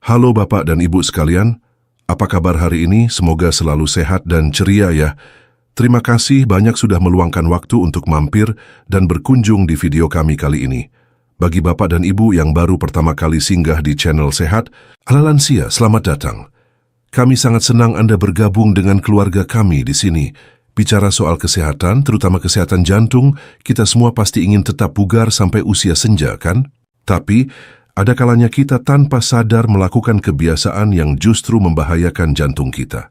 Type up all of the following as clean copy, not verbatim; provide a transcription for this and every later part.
Halo Bapak dan Ibu sekalian, apa kabar hari ini? Semoga selalu sehat dan ceria ya. Terima kasih banyak sudah meluangkan waktu untuk mampir dan berkunjung di video kami kali ini. Bagi Bapak dan Ibu yang baru pertama kali singgah di channel Sehat ala Lansia, selamat datang. Kami sangat senang Anda bergabung dengan keluarga kami di sini. Bicara soal kesehatan, terutama kesehatan jantung, kita semua pasti ingin tetap bugar sampai usia senja, kan? Tapi, ada kalanya kita tanpa sadar melakukan kebiasaan yang justru membahayakan jantung kita.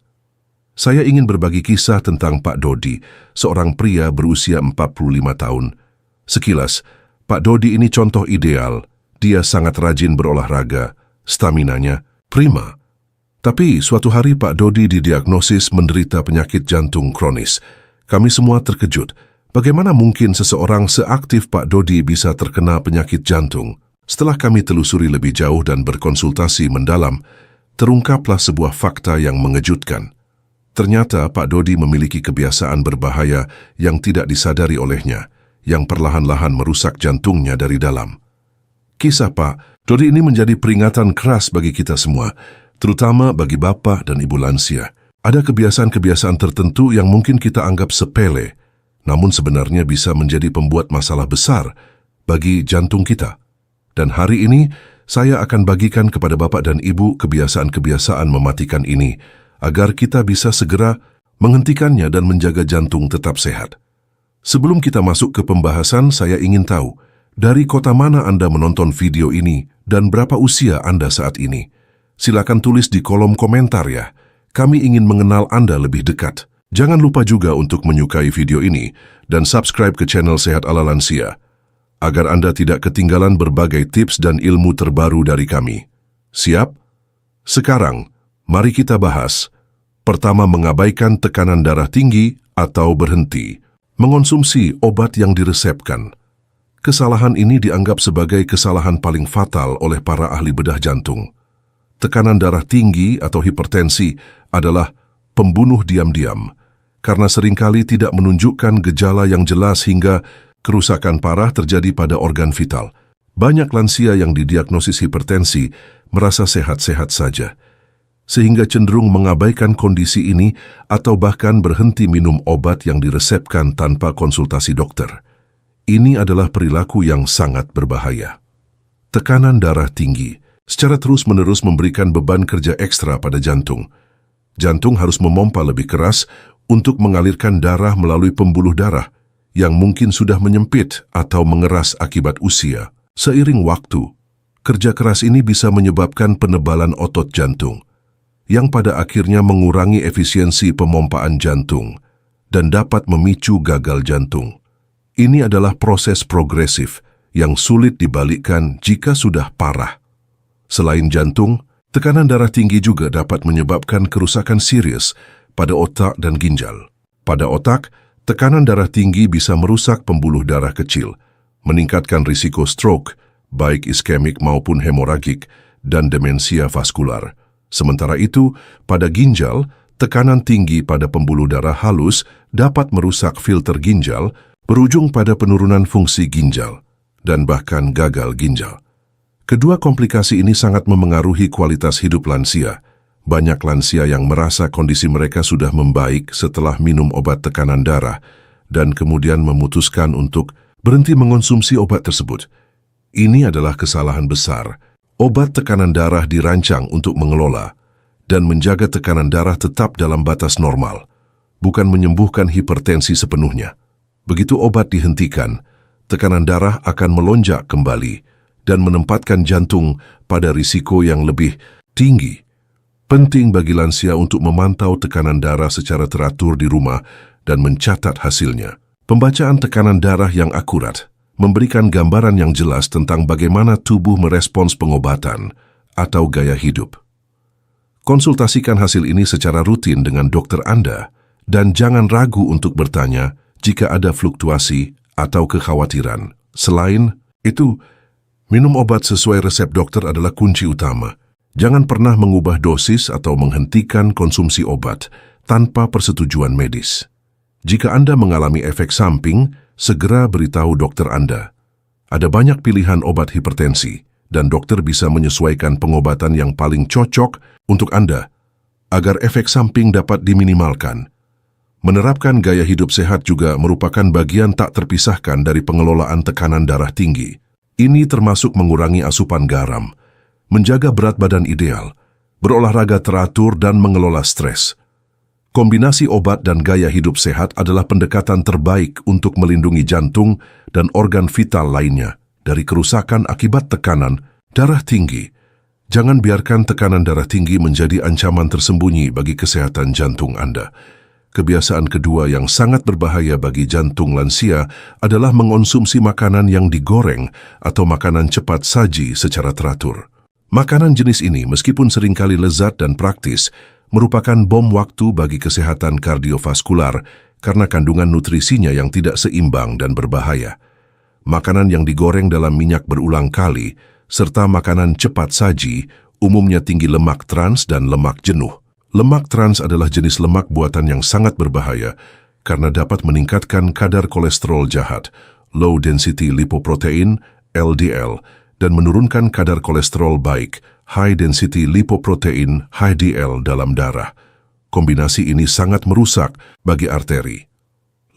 Saya ingin berbagi kisah tentang Pak Dodi, seorang pria berusia 45 tahun. Sekilas, Pak Dodi ini contoh ideal. Dia sangat rajin berolahraga, staminanya prima. Tapi suatu hari Pak Dodi didiagnosis menderita penyakit jantung kronis. Kami semua terkejut. Bagaimana mungkin seseorang seaktif Pak Dodi bisa terkena penyakit jantung? Setelah kami telusuri lebih jauh dan berkonsultasi mendalam, terungkaplah sebuah fakta yang mengejutkan. Ternyata Pak Dodi memiliki kebiasaan berbahaya yang tidak disadari olehnya, yang perlahan-lahan merusak jantungnya dari dalam. Kisah Pak Dodi ini menjadi peringatan keras bagi kita semua, terutama bagi Bapak dan Ibu lansia. Ada kebiasaan-kebiasaan tertentu yang mungkin kita anggap sepele, namun sebenarnya bisa menjadi pembuat masalah besar bagi jantung kita. Dan hari ini, saya akan bagikan kepada Bapak dan Ibu kebiasaan-kebiasaan mematikan ini, agar kita bisa segera menghentikannya dan menjaga jantung tetap sehat. Sebelum kita masuk ke pembahasan, saya ingin tahu, dari kota mana Anda menonton video ini dan berapa usia Anda saat ini? Silakan tulis di kolom komentar ya. Kami ingin mengenal Anda lebih dekat. Jangan lupa juga untuk menyukai video ini dan subscribe ke channel Sehat ala Lansia, agar Anda tidak ketinggalan berbagai tips dan ilmu terbaru dari kami. Siap? Sekarang, mari kita bahas. Pertama, mengabaikan tekanan darah tinggi atau berhenti mengonsumsi obat yang diresepkan. Kesalahan ini dianggap sebagai kesalahan paling fatal oleh para ahli bedah jantung. Tekanan darah tinggi atau hipertensi adalah pembunuh diam-diam, karena seringkali tidak menunjukkan gejala yang jelas hingga kerusakan parah terjadi pada organ vital. Banyak lansia yang didiagnosis hipertensi merasa sehat-sehat saja, sehingga cenderung mengabaikan kondisi ini atau bahkan berhenti minum obat yang diresepkan tanpa konsultasi dokter. Ini adalah perilaku yang sangat berbahaya. Tekanan darah tinggi secara terus-menerus memberikan beban kerja ekstra pada jantung. Jantung harus memompa lebih keras untuk mengalirkan darah melalui pembuluh darah yang mungkin sudah menyempit atau mengeras akibat usia. Seiring waktu, kerja keras ini bisa menyebabkan penebalan otot jantung, yang pada akhirnya mengurangi efisiensi pemompaan jantung dan dapat memicu gagal jantung. Ini adalah proses progresif yang sulit dibalikkan jika sudah parah. Selain jantung, tekanan darah tinggi juga dapat menyebabkan kerusakan serius pada otak dan ginjal. Pada otak, tekanan darah tinggi bisa merusak pembuluh darah kecil, meningkatkan risiko stroke, baik iskemik maupun hemoragik, dan demensia vaskular. Sementara itu, pada ginjal, tekanan tinggi pada pembuluh darah halus dapat merusak filter ginjal, berujung pada penurunan fungsi ginjal, dan bahkan gagal ginjal. Kedua komplikasi ini sangat memengaruhi kualitas hidup lansia. Banyak lansia yang merasa kondisi mereka sudah membaik setelah minum obat tekanan darah dan kemudian memutuskan untuk berhenti mengonsumsi obat tersebut. Ini adalah kesalahan besar. Obat tekanan darah dirancang untuk mengelola dan menjaga tekanan darah tetap dalam batas normal, bukan menyembuhkan hipertensi sepenuhnya. Begitu obat dihentikan, tekanan darah akan melonjak kembali dan menempatkan jantung pada risiko yang lebih tinggi. Penting bagi lansia untuk memantau tekanan darah secara teratur di rumah dan mencatat hasilnya. Pembacaan tekanan darah yang akurat memberikan gambaran yang jelas tentang bagaimana tubuh merespons pengobatan atau gaya hidup. Konsultasikan hasil ini secara rutin dengan dokter Anda dan jangan ragu untuk bertanya jika ada fluktuasi atau kekhawatiran. Selain itu, minum obat sesuai resep dokter adalah kunci utama. Jangan pernah mengubah dosis atau menghentikan konsumsi obat tanpa persetujuan medis. Jika Anda mengalami efek samping, segera beritahu dokter Anda. Ada banyak pilihan obat hipertensi, dan dokter bisa menyesuaikan pengobatan yang paling cocok untuk Anda agar efek samping dapat diminimalkan. Menerapkan gaya hidup sehat juga merupakan bagian tak terpisahkan dari pengelolaan tekanan darah tinggi. Ini termasuk mengurangi asupan garam, menjaga berat badan ideal, berolahraga teratur dan mengelola stres. Kombinasi obat dan gaya hidup sehat adalah pendekatan terbaik untuk melindungi jantung dan organ vital lainnya dari kerusakan akibat tekanan darah tinggi. Jangan biarkan tekanan darah tinggi menjadi ancaman tersembunyi bagi kesehatan jantung Anda. Kebiasaan kedua yang sangat berbahaya bagi jantung lansia adalah mengonsumsi makanan yang digoreng atau makanan cepat saji secara teratur. Makanan jenis ini meskipun seringkali lezat dan praktis, merupakan bom waktu bagi kesehatan kardiovaskular karena kandungan nutrisinya yang tidak seimbang dan berbahaya. Makanan yang digoreng dalam minyak berulang kali, serta makanan cepat saji, umumnya tinggi lemak trans dan lemak jenuh. Lemak trans adalah jenis lemak buatan yang sangat berbahaya karena dapat meningkatkan kadar kolesterol jahat, low density lipoprotein, LDL, dan menurunkan kadar kolesterol baik, high density lipoprotein, HDL dalam darah. Kombinasi ini sangat merusak bagi arteri.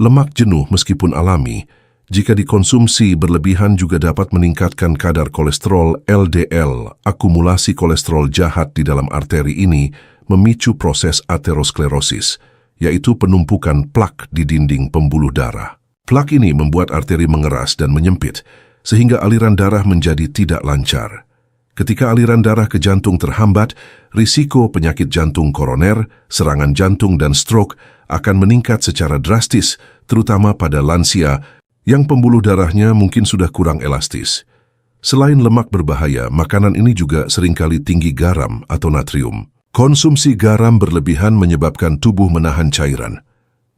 Lemak jenuh meskipun alami, jika dikonsumsi berlebihan juga dapat meningkatkan kadar kolesterol LDL. Akumulasi kolesterol jahat di dalam arteri ini memicu proses aterosklerosis, yaitu penumpukan plak di dinding pembuluh darah. Plak ini membuat arteri mengeras dan menyempit, sehingga aliran darah menjadi tidak lancar. Ketika aliran darah ke jantung terhambat, risiko penyakit jantung koroner, serangan jantung dan stroke akan meningkat secara drastis, terutama pada lansia yang pembuluh darahnya mungkin sudah kurang elastis. Selain lemak berbahaya, makanan ini juga seringkali tinggi garam atau natrium. Konsumsi garam berlebihan menyebabkan tubuh menahan cairan,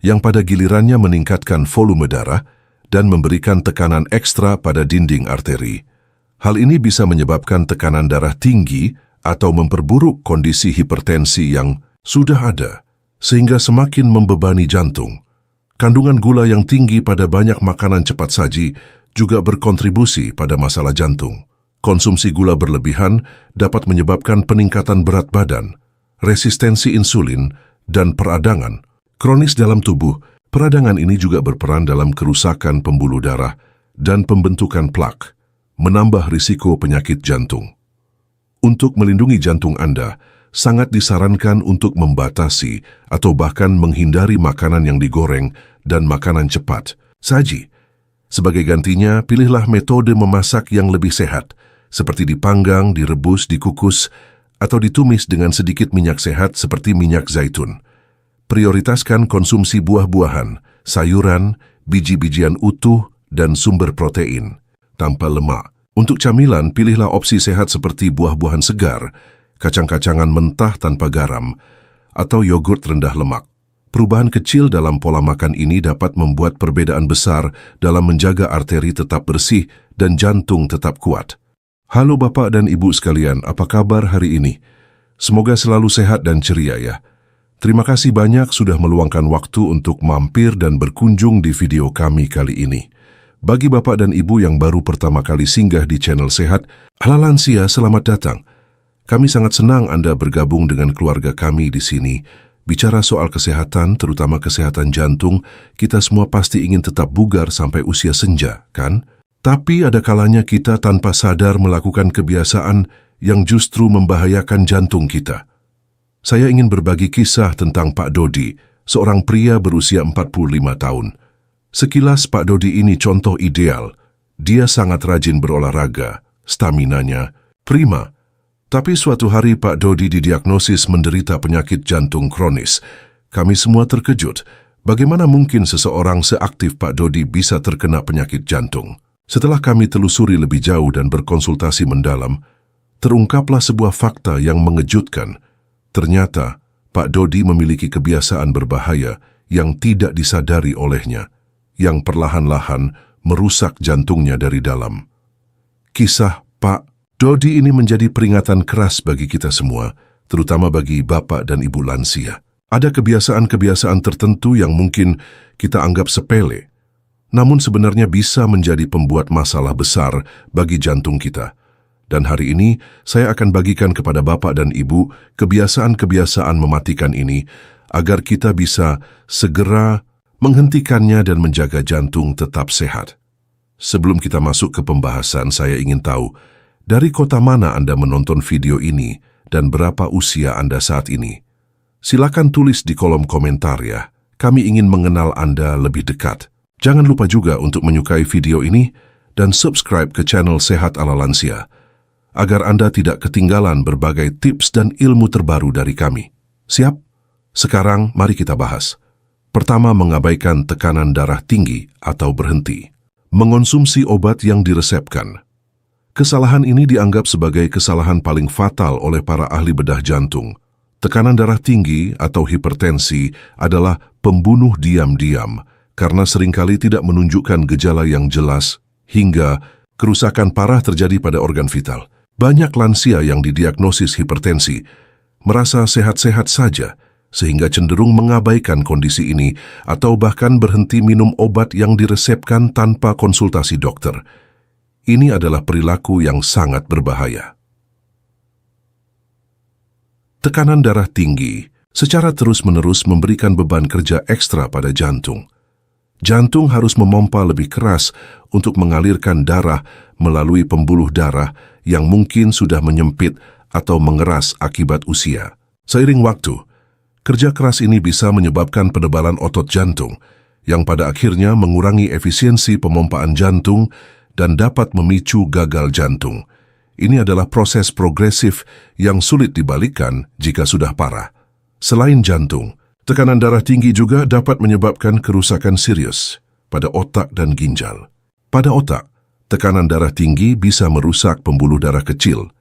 yang pada gilirannya meningkatkan volume darah dan memberikan tekanan ekstra pada dinding arteri. Hal ini bisa menyebabkan tekanan darah tinggi atau memperburuk kondisi hipertensi yang sudah ada, sehingga semakin membebani jantung. Kandungan gula yang tinggi pada banyak makanan cepat saji juga berkontribusi pada masalah jantung. Konsumsi gula berlebihan dapat menyebabkan peningkatan berat badan, resistensi insulin, dan peradangan kronis dalam tubuh. Peradangan ini juga berperan dalam kerusakan pembuluh darah dan pembentukan plak, menambah risiko penyakit jantung. Untuk melindungi jantung Anda, sangat disarankan untuk membatasi atau bahkan menghindari makanan yang digoreng dan makanan cepat saji. Sebagai gantinya, pilihlah metode memasak yang lebih sehat, seperti dipanggang, direbus, dikukus, atau ditumis dengan sedikit minyak sehat seperti minyak zaitun. Prioritaskan konsumsi buah-buahan, sayuran, biji-bijian utuh, dan sumber protein tanpa lemak. Untuk camilan, pilihlah opsi sehat seperti buah-buahan segar, kacang-kacangan mentah tanpa garam, atau yogurt rendah lemak. Perubahan kecil dalam pola makan ini dapat membuat perbedaan besar dalam menjaga arteri tetap bersih dan jantung tetap kuat. Halo Bapak dan Ibu sekalian, apa kabar hari ini? Semoga selalu sehat dan ceria ya. Terima kasih banyak sudah meluangkan waktu untuk mampir dan berkunjung di video kami kali ini. Bagi Bapak dan Ibu yang baru pertama kali singgah di channel Sehat ala Lansia, selamat datang. Kami sangat senang Anda bergabung dengan keluarga kami di sini. Bicara soal kesehatan, terutama kesehatan jantung, kita semua pasti ingin tetap bugar sampai usia senja, kan? Tapi ada kalanya kita tanpa sadar melakukan kebiasaan yang justru membahayakan jantung kita. Saya ingin berbagi kisah tentang Pak Dodi, seorang pria berusia 45 tahun. Sekilas Pak Dodi ini contoh ideal. Dia sangat rajin berolahraga, staminanya prima. Tapi suatu hari Pak Dodi didiagnosis menderita penyakit jantung kronis. Kami semua terkejut. Bagaimana mungkin seseorang seaktif Pak Dodi bisa terkena penyakit jantung? Setelah kami telusuri lebih jauh dan berkonsultasi mendalam, terungkaplah sebuah fakta yang mengejutkan. Ternyata, Pak Dodi memiliki kebiasaan berbahaya yang tidak disadari olehnya, yang perlahan-lahan merusak jantungnya dari dalam. Kisah Pak Dodi ini menjadi peringatan keras bagi kita semua, terutama bagi Bapak dan Ibu lansia. Ada kebiasaan-kebiasaan tertentu yang mungkin kita anggap sepele, namun sebenarnya bisa menjadi pembuat masalah besar bagi jantung kita. Dan hari ini, saya akan bagikan kepada Bapak dan Ibu kebiasaan-kebiasaan mematikan ini agar kita bisa segera menghentikannya dan menjaga jantung tetap sehat. Sebelum kita masuk ke pembahasan, saya ingin tahu, dari kota mana Anda menonton video ini dan berapa usia Anda saat ini? Silakan tulis di kolom komentar ya. Kami ingin mengenal Anda lebih dekat. Jangan lupa juga untuk menyukai video ini dan subscribe ke channel Sehat ala Lansia, agar Anda tidak ketinggalan berbagai tips dan ilmu terbaru dari kami. Siap? Sekarang mari kita bahas. Pertama, mengabaikan tekanan darah tinggi atau berhenti. Mengonsumsi obat yang diresepkan. Kesalahan ini dianggap sebagai kesalahan paling fatal oleh para ahli bedah jantung. Tekanan darah tinggi atau hipertensi adalah pembunuh diam-diam karena seringkali tidak menunjukkan gejala yang jelas hingga kerusakan parah terjadi pada organ vital. Banyak lansia yang didiagnosis hipertensi merasa sehat-sehat saja sehingga cenderung mengabaikan kondisi ini atau bahkan berhenti minum obat yang diresepkan tanpa konsultasi dokter. Ini adalah perilaku yang sangat berbahaya. Tekanan darah tinggi secara terus-menerus memberikan beban kerja ekstra pada jantung. Jantung harus memompa lebih keras untuk mengalirkan darah melalui pembuluh darah yang mungkin sudah menyempit atau mengeras akibat usia. Seiring waktu, kerja keras ini bisa menyebabkan penebalan otot jantung, yang pada akhirnya mengurangi efisiensi pemompaan jantung dan dapat memicu gagal jantung. Ini adalah proses progresif yang sulit dibalikkan jika sudah parah. Selain jantung, tekanan darah tinggi juga dapat menyebabkan kerusakan serius pada otak dan ginjal. Pada otak, tekanan darah tinggi bisa merusak pembuluh darah kecil,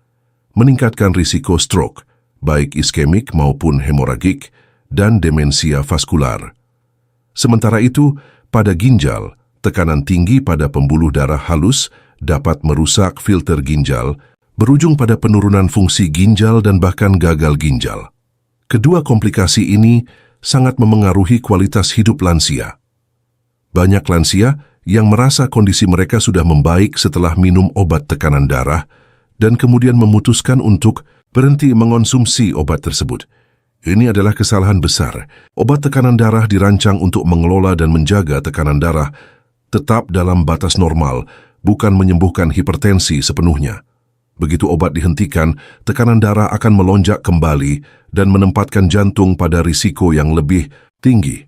meningkatkan risiko stroke, baik iskemik maupun hemoragik, dan demensia vaskular. Sementara itu, pada ginjal, tekanan tinggi pada pembuluh darah halus dapat merusak filter ginjal, berujung pada penurunan fungsi ginjal dan bahkan gagal ginjal. Kedua komplikasi ini sangat memengaruhi kualitas hidup lansia. Banyak lansia yang merasa kondisi mereka sudah membaik setelah minum obat tekanan darah dan kemudian memutuskan untuk berhenti mengonsumsi obat tersebut. Ini adalah kesalahan besar. Obat tekanan darah dirancang untuk mengelola dan menjaga tekanan darah tetap dalam batas normal, bukan menyembuhkan hipertensi sepenuhnya. Begitu obat dihentikan, tekanan darah akan melonjak kembali dan menempatkan jantung pada risiko yang lebih tinggi.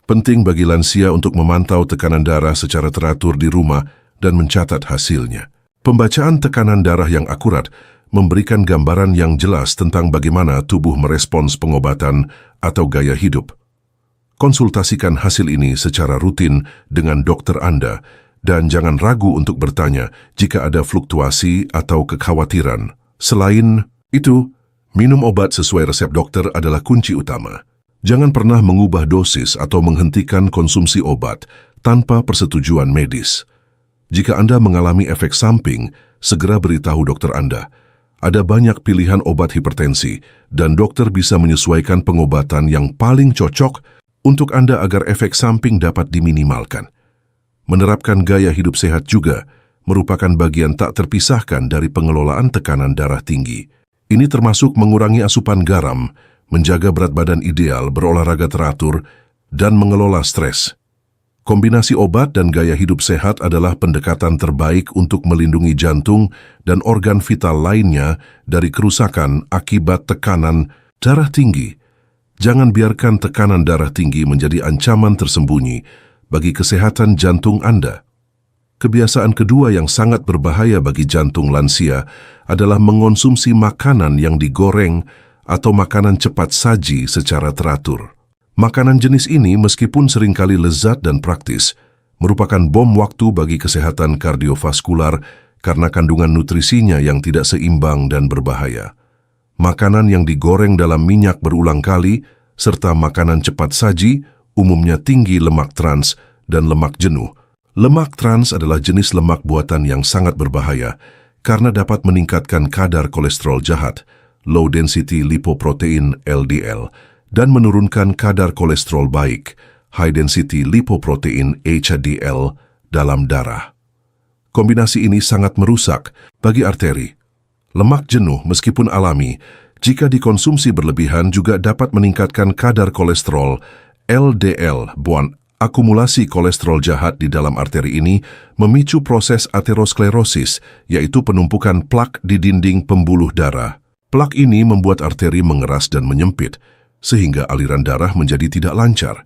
Penting bagi lansia untuk memantau tekanan darah secara teratur di rumah dan mencatat hasilnya. Pembacaan tekanan darah yang akurat memberikan gambaran yang jelas tentang bagaimana tubuh merespons pengobatan atau gaya hidup. Konsultasikan hasil ini secara rutin dengan dokter Anda dan jangan ragu untuk bertanya jika ada fluktuasi atau kekhawatiran. Selain itu, minum obat sesuai resep dokter adalah kunci utama. Jangan pernah mengubah dosis atau menghentikan konsumsi obat tanpa persetujuan medis. Jika Anda mengalami efek samping, segera beritahu dokter Anda. Ada banyak pilihan obat hipertensi dan dokter bisa menyesuaikan pengobatan yang paling cocok untuk Anda agar efek samping dapat diminimalkan. Menerapkan gaya hidup sehat juga merupakan bagian tak terpisahkan dari pengelolaan tekanan darah tinggi. Ini termasuk mengurangi asupan garam, menjaga berat badan ideal, berolahraga teratur, dan mengelola stres. Kombinasi obat dan gaya hidup sehat adalah pendekatan terbaik untuk melindungi jantung dan organ vital lainnya dari kerusakan akibat tekanan darah tinggi. Jangan biarkan tekanan darah tinggi menjadi ancaman tersembunyi bagi kesehatan jantung Anda. Kebiasaan kedua yang sangat berbahaya bagi jantung lansia adalah mengonsumsi makanan yang digoreng atau makanan cepat saji secara teratur. Makanan jenis ini meskipun seringkali lezat dan praktis, merupakan bom waktu bagi kesehatan kardiovaskular karena kandungan nutrisinya yang tidak seimbang dan berbahaya. Makanan yang digoreng dalam minyak berulang kali, serta makanan cepat saji, umumnya tinggi lemak trans dan lemak jenuh. Lemak trans adalah jenis lemak buatan yang sangat berbahaya karena dapat meningkatkan kadar kolesterol jahat, low density lipoprotein LDL, dan menurunkan kadar kolesterol baik, high density lipoprotein HDL, dalam darah. Kombinasi ini sangat merusak bagi arteri, Lemak jenuh meskipun alami, jika dikonsumsi berlebihan juga dapat meningkatkan kadar kolesterol, LDL, akumulasi kolesterol jahat di dalam arteri ini memicu proses aterosklerosis, yaitu penumpukan plak di dinding pembuluh darah. Plak ini membuat arteri mengeras dan menyempit, sehingga aliran darah menjadi tidak lancar.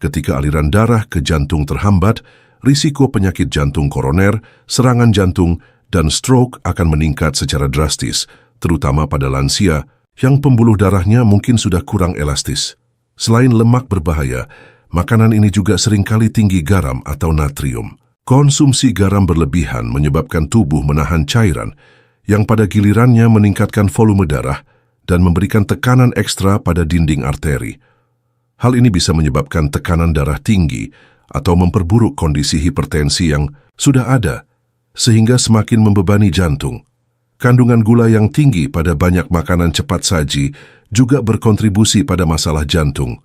Ketika aliran darah ke jantung terhambat, risiko penyakit jantung koroner, serangan jantung, dan stroke akan meningkat secara drastis, terutama pada lansia yang pembuluh darahnya mungkin sudah kurang elastis. Selain lemak berbahaya, makanan ini juga seringkali tinggi garam atau natrium. Konsumsi garam berlebihan menyebabkan tubuh menahan cairan, yang pada gilirannya meningkatkan volume darah dan memberikan tekanan ekstra pada dinding arteri. Hal ini bisa menyebabkan tekanan darah tinggi atau memperburuk kondisi hipertensi yang sudah ada, sehingga semakin membebani jantung. Kandungan gula yang tinggi pada banyak makanan cepat saji juga berkontribusi pada masalah jantung.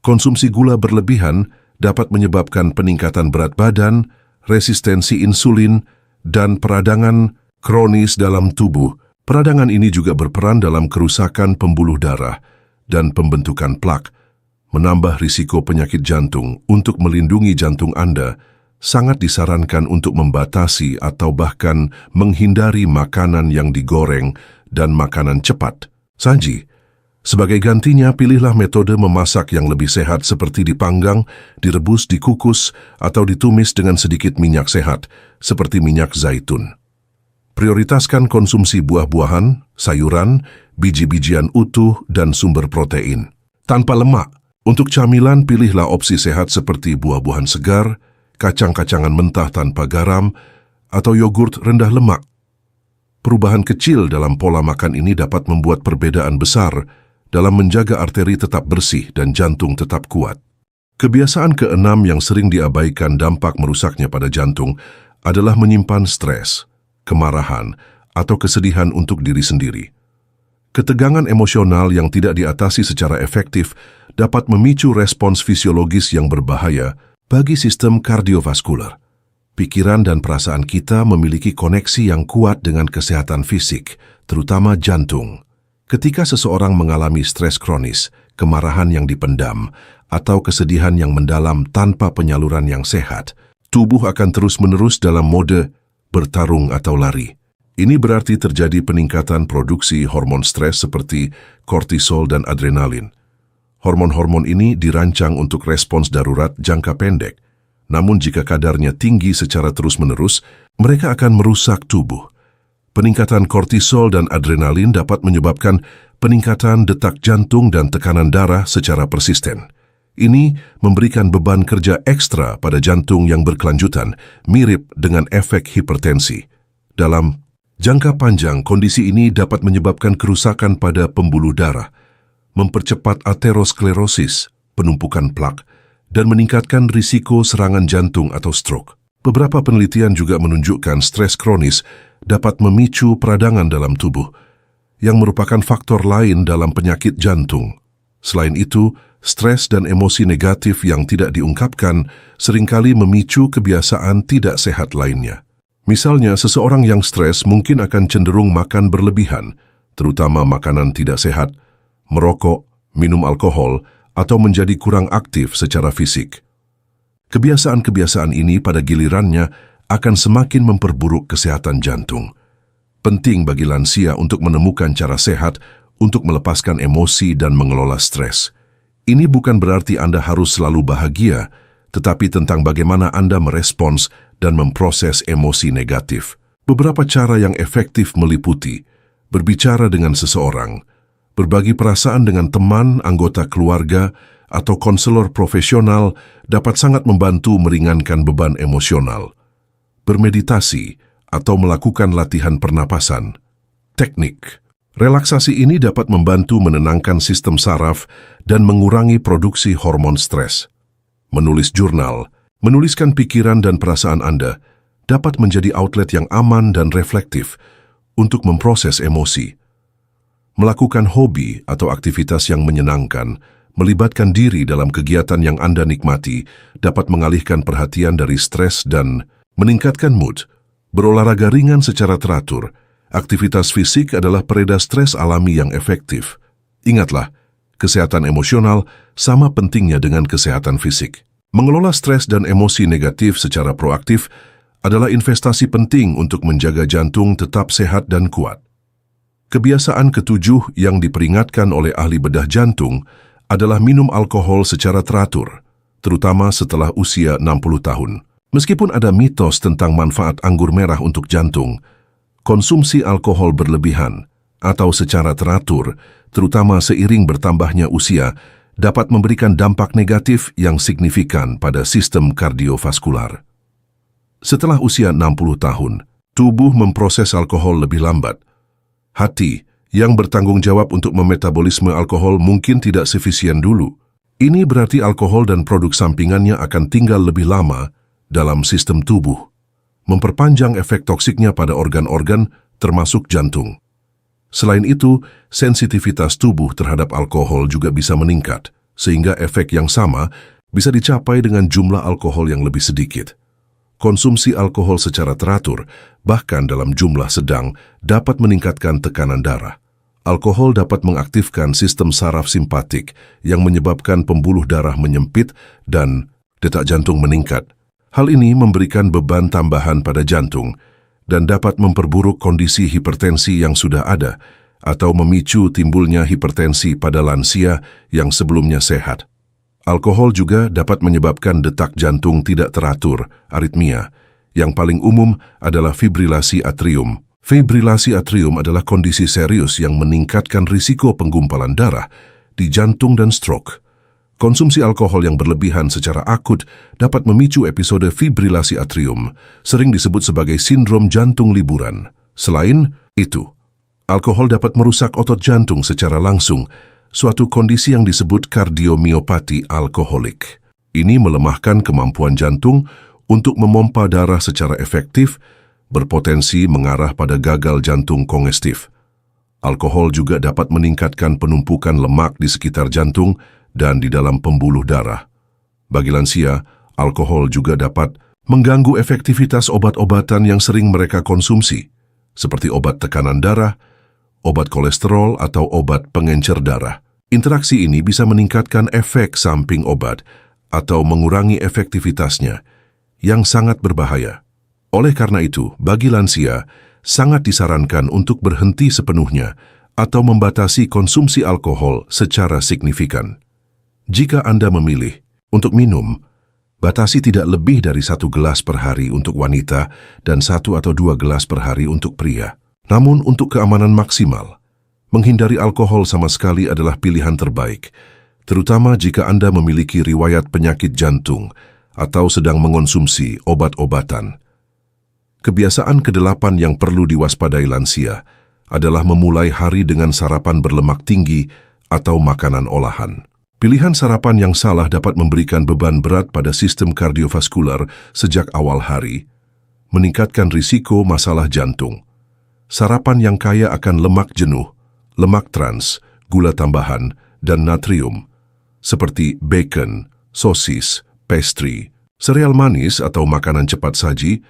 Konsumsi gula berlebihan dapat menyebabkan peningkatan berat badan, resistensi insulin, dan peradangan kronis dalam tubuh. Peradangan ini juga berperan dalam kerusakan pembuluh darah dan pembentukan plak, menambah risiko penyakit jantung. Untuk melindungi jantung Anda, sangat disarankan untuk membatasi atau bahkan menghindari makanan yang digoreng dan makanan cepat saji. Sebagai gantinya, pilihlah metode memasak yang lebih sehat seperti dipanggang, direbus, dikukus, atau ditumis dengan sedikit minyak sehat, seperti minyak zaitun. Prioritaskan konsumsi buah-buahan, sayuran, biji-bijian utuh, dan sumber protein tanpa lemak. Untuk camilan, pilihlah opsi sehat seperti buah-buahan segar, kacang-kacangan mentah tanpa garam, atau yogurt rendah lemak. Perubahan kecil dalam pola makan ini dapat membuat perbedaan besar dalam menjaga arteri tetap bersih dan jantung tetap kuat. Kebiasaan keenam yang sering diabaikan dampak merusaknya pada jantung adalah menyimpan stres, kemarahan, atau kesedihan untuk diri sendiri. Ketegangan emosional yang tidak diatasi secara efektif dapat memicu respons fisiologis yang berbahaya bagi sistem kardiovaskular. Pikiran dan perasaan kita memiliki koneksi yang kuat dengan kesehatan fisik, terutama jantung. Ketika seseorang mengalami stres kronis, kemarahan yang dipendam, atau kesedihan yang mendalam tanpa penyaluran yang sehat, tubuh akan terus-menerus dalam mode bertarung atau lari. Ini berarti terjadi peningkatan produksi hormon stres seperti kortisol dan adrenalin. Hormon-hormon ini dirancang untuk respons darurat jangka pendek. Namun jika kadarnya tinggi secara terus-menerus, mereka akan merusak tubuh. Peningkatan kortisol dan adrenalin dapat menyebabkan peningkatan detak jantung dan tekanan darah secara persisten. Ini memberikan beban kerja ekstra pada jantung yang berkelanjutan, mirip dengan efek hipertensi. Dalam jangka panjang, kondisi ini dapat menyebabkan kerusakan pada pembuluh darah, mempercepat aterosklerosis, penumpukan plak, dan meningkatkan risiko serangan jantung atau stroke. Beberapa penelitian juga menunjukkan stres kronis dapat memicu peradangan dalam tubuh, yang merupakan faktor lain dalam penyakit jantung. Selain itu, stres dan emosi negatif yang tidak diungkapkan seringkali memicu kebiasaan tidak sehat lainnya. Misalnya, seseorang yang stres mungkin akan cenderung makan berlebihan, terutama makanan tidak sehat, merokok, minum alkohol, atau menjadi kurang aktif secara fisik. Kebiasaan-kebiasaan ini pada gilirannya akan semakin memperburuk kesehatan jantung. Penting bagi lansia untuk menemukan cara sehat untuk melepaskan emosi dan mengelola stres. Ini bukan berarti Anda harus selalu bahagia, tetapi tentang bagaimana Anda merespons dan memproses emosi negatif. Beberapa cara yang efektif meliputi berbicara dengan seseorang, berbagi perasaan dengan teman, anggota keluarga, atau konselor profesional dapat sangat membantu meringankan beban emosional. Bermeditasi atau melakukan latihan pernapasan. Teknik relaksasi ini dapat membantu menenangkan sistem saraf dan mengurangi produksi hormon stres. Menulis jurnal, menuliskan pikiran dan perasaan Anda dapat menjadi outlet yang aman dan reflektif untuk memproses emosi. Melakukan hobi atau aktivitas yang menyenangkan, melibatkan diri dalam kegiatan yang Anda nikmati, dapat mengalihkan perhatian dari stres dan meningkatkan mood. Berolahraga ringan secara teratur, Aktivitas fisik adalah pereda stres alami yang efektif. Ingatlah, kesehatan emosional sama pentingnya dengan kesehatan fisik. Mengelola stres dan emosi negatif secara proaktif adalah investasi penting untuk menjaga jantung tetap sehat dan kuat. Kebiasaan ketujuh yang diperingatkan oleh ahli bedah jantung adalah minum alkohol secara teratur, terutama setelah usia 60 tahun. Meskipun ada mitos tentang manfaat anggur merah untuk jantung, konsumsi alkohol berlebihan atau secara teratur, terutama seiring bertambahnya usia, dapat memberikan dampak negatif yang signifikan pada sistem kardiovaskular. Setelah usia 60 tahun, tubuh memproses alkohol lebih lambat. Hati, yang bertanggung jawab untuk memetabolisme alkohol mungkin tidak sefisien dulu. Ini berarti alkohol dan produk sampingannya akan tinggal lebih lama dalam sistem tubuh, memperpanjang efek toksiknya pada organ-organ termasuk jantung. Selain itu, sensitivitas tubuh terhadap alkohol juga bisa meningkat, sehingga efek yang sama bisa dicapai dengan jumlah alkohol yang lebih sedikit. Konsumsi alkohol secara teratur, bahkan dalam jumlah sedang, dapat meningkatkan tekanan darah. Alkohol dapat mengaktifkan sistem saraf simpatik yang menyebabkan pembuluh darah menyempit dan detak jantung meningkat. Hal ini memberikan beban tambahan pada jantung dan dapat memperburuk kondisi hipertensi yang sudah ada atau memicu timbulnya hipertensi pada lansia yang sebelumnya sehat. Alkohol juga dapat menyebabkan detak jantung tidak teratur, aritmia. Yang paling umum adalah fibrilasi atrium. Fibrilasi atrium adalah kondisi serius yang meningkatkan risiko penggumpalan darah di jantung dan stroke. Konsumsi alkohol yang berlebihan secara akut dapat memicu episode fibrilasi atrium, sering disebut sebagai sindrom jantung liburan. Selain itu, alkohol dapat merusak otot jantung secara langsung, suatu kondisi yang disebut kardiomiopati alkoholik. Ini melemahkan kemampuan jantung untuk memompa darah secara efektif, berpotensi mengarah pada gagal jantung kongestif. Alkohol juga dapat meningkatkan penumpukan lemak di sekitar jantung dan di dalam pembuluh darah. Bagi lansia, alkohol juga dapat mengganggu efektivitas obat-obatan yang sering mereka konsumsi, seperti obat tekanan darah, obat kolesterol, atau obat pengencer darah. Interaksi ini bisa meningkatkan efek samping obat atau mengurangi efektivitasnya, yang sangat berbahaya. Oleh karena itu, bagi lansia, sangat disarankan untuk berhenti sepenuhnya atau membatasi konsumsi alkohol secara signifikan. Jika Anda memilih untuk minum, batasi tidak lebih dari 1 gelas per hari untuk wanita dan 1 atau 2 gelas per hari untuk pria. Namun untuk keamanan maksimal, menghindari alkohol sama sekali adalah pilihan terbaik, terutama jika Anda memiliki riwayat penyakit jantung atau sedang mengonsumsi obat-obatan. Kebiasaan ke-8 yang perlu diwaspadai lansia adalah memulai hari dengan sarapan berlemak tinggi atau makanan olahan. Pilihan sarapan yang salah dapat memberikan beban berat pada sistem kardiovaskular sejak awal hari, meningkatkan risiko masalah jantung. Sarapan yang kaya akan lemak jenuh, lemak trans, gula tambahan, dan natrium, seperti bacon, sosis, pastry, sereal manis atau makanan cepat saji,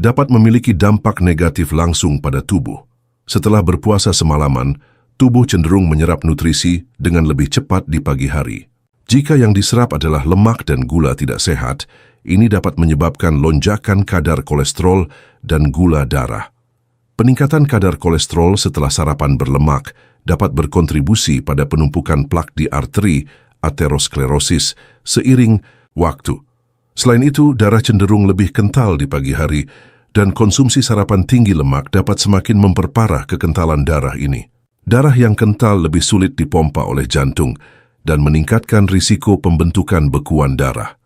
dapat memiliki dampak negatif langsung pada tubuh. Setelah berpuasa semalaman, tubuh cenderung menyerap nutrisi dengan lebih cepat di pagi hari. Jika yang diserap adalah lemak dan gula tidak sehat, ini dapat menyebabkan lonjakan kadar kolesterol dan gula darah. Peningkatan kadar kolesterol setelah sarapan berlemak dapat berkontribusi pada penumpukan plak di arteri aterosklerosis seiring waktu. Selain itu, darah cenderung lebih kental di pagi hari dan konsumsi sarapan tinggi lemak dapat semakin memperparah kekentalan darah ini. Darah yang kental lebih sulit dipompa oleh jantung dan meningkatkan risiko pembentukan bekuan darah.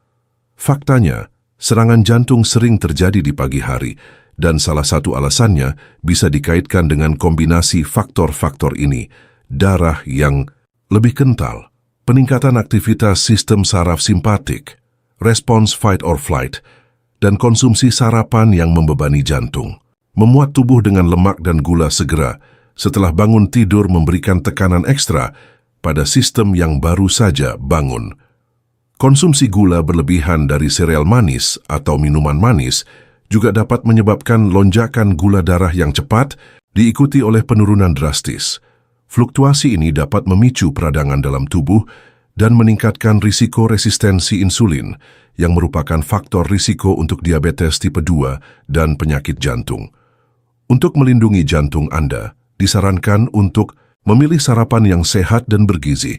Faktanya, serangan jantung sering terjadi di pagi hari dan salah satu alasannya bisa dikaitkan dengan kombinasi faktor-faktor ini, darah yang lebih kental, peningkatan aktivitas sistem saraf simpatik, respons fight or flight, dan konsumsi sarapan yang membebani jantung. Memuat tubuh dengan lemak dan gula segera setelah bangun tidur memberikan tekanan ekstra pada sistem yang baru saja bangun. Konsumsi gula berlebihan dari sereal manis atau minuman manis juga dapat menyebabkan lonjakan gula darah yang cepat diikuti oleh penurunan drastis. Fluktuasi ini dapat memicu peradangan dalam tubuh dan meningkatkan risiko resistensi insulin yang merupakan faktor risiko untuk diabetes tipe 2 dan penyakit jantung. Untuk melindungi jantung Anda, disarankan untuk memilih sarapan yang sehat dan bergizi.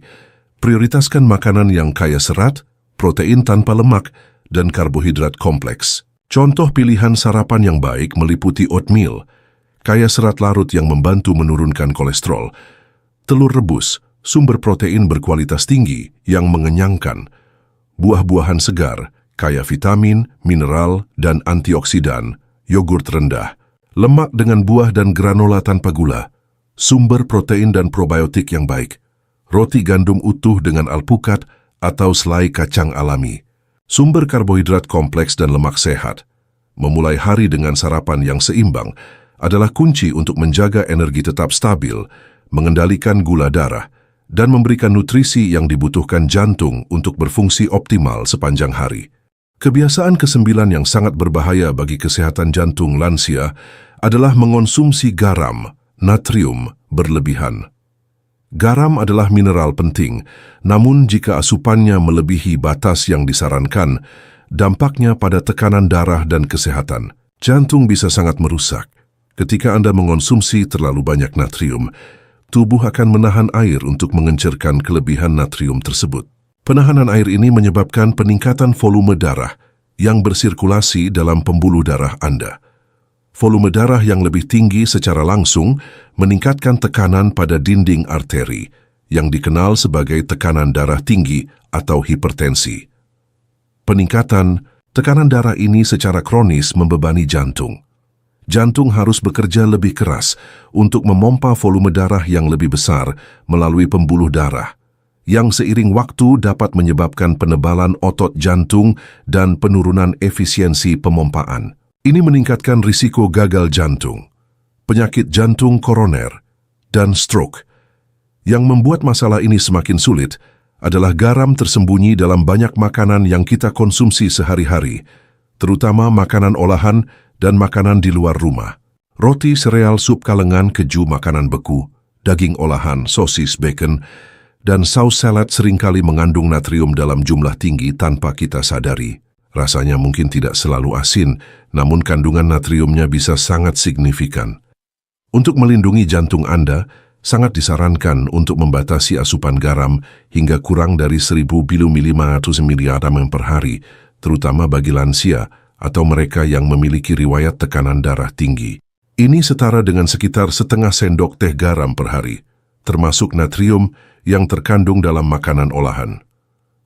Prioritaskan makanan yang kaya serat, protein tanpa lemak, dan karbohidrat kompleks. Contoh pilihan sarapan yang baik meliputi oatmeal, kaya serat larut yang membantu menurunkan kolesterol, telur rebus, sumber protein berkualitas tinggi yang mengenyangkan, buah-buahan segar, kaya vitamin, mineral, dan antioksidan, yogurt rendah, lemak dengan buah dan granola tanpa gula, sumber protein dan probiotik yang baik, roti gandum utuh dengan alpukat atau selai kacang alami, sumber karbohidrat kompleks dan lemak sehat. Memulai hari dengan sarapan yang seimbang adalah kunci untuk menjaga energi tetap stabil, mengendalikan gula darah, dan memberikan nutrisi yang dibutuhkan jantung untuk berfungsi optimal sepanjang hari. Kebiasaan ke-9 yang sangat berbahaya bagi kesehatan jantung lansia adalah mengonsumsi garam, natrium, berlebihan. Garam adalah mineral penting, namun jika asupannya melebihi batas yang disarankan, dampaknya pada tekanan darah dan kesehatan. Jantung bisa sangat merusak. Ketika Anda mengonsumsi terlalu banyak natrium, tubuh akan menahan air untuk mengencerkan kelebihan natrium tersebut. Penahanan air ini menyebabkan peningkatan volume darah yang bersirkulasi dalam pembuluh darah Anda. Volume darah yang lebih tinggi secara langsung meningkatkan tekanan pada dinding arteri, yang dikenal sebagai tekanan darah tinggi atau hipertensi. Peningkatan tekanan darah ini secara kronis membebani jantung. Jantung harus bekerja lebih keras untuk memompa volume darah yang lebih besar melalui pembuluh darah, yang seiring waktu dapat menyebabkan penebalan otot jantung dan penurunan efisiensi pemompaan. Ini meningkatkan risiko gagal jantung, penyakit jantung koroner, dan stroke. Yang membuat masalah ini semakin sulit adalah garam tersembunyi dalam banyak makanan yang kita konsumsi sehari-hari, terutama makanan olahan dan makanan di luar rumah. Roti, sereal, sup kalengan, keju, makanan beku, daging olahan, sosis, bacon, dan saus salad seringkali mengandung natrium dalam jumlah tinggi tanpa kita sadari. Rasanya mungkin tidak selalu asin, namun kandungan natriumnya bisa sangat signifikan. Untuk melindungi jantung Anda, sangat disarankan untuk membatasi asupan garam hingga kurang dari 1.500 mg per hari, terutama bagi lansia atau mereka yang memiliki riwayat tekanan darah tinggi. Ini setara dengan sekitar setengah sendok teh garam per hari, termasuk natrium yang terkandung dalam makanan olahan.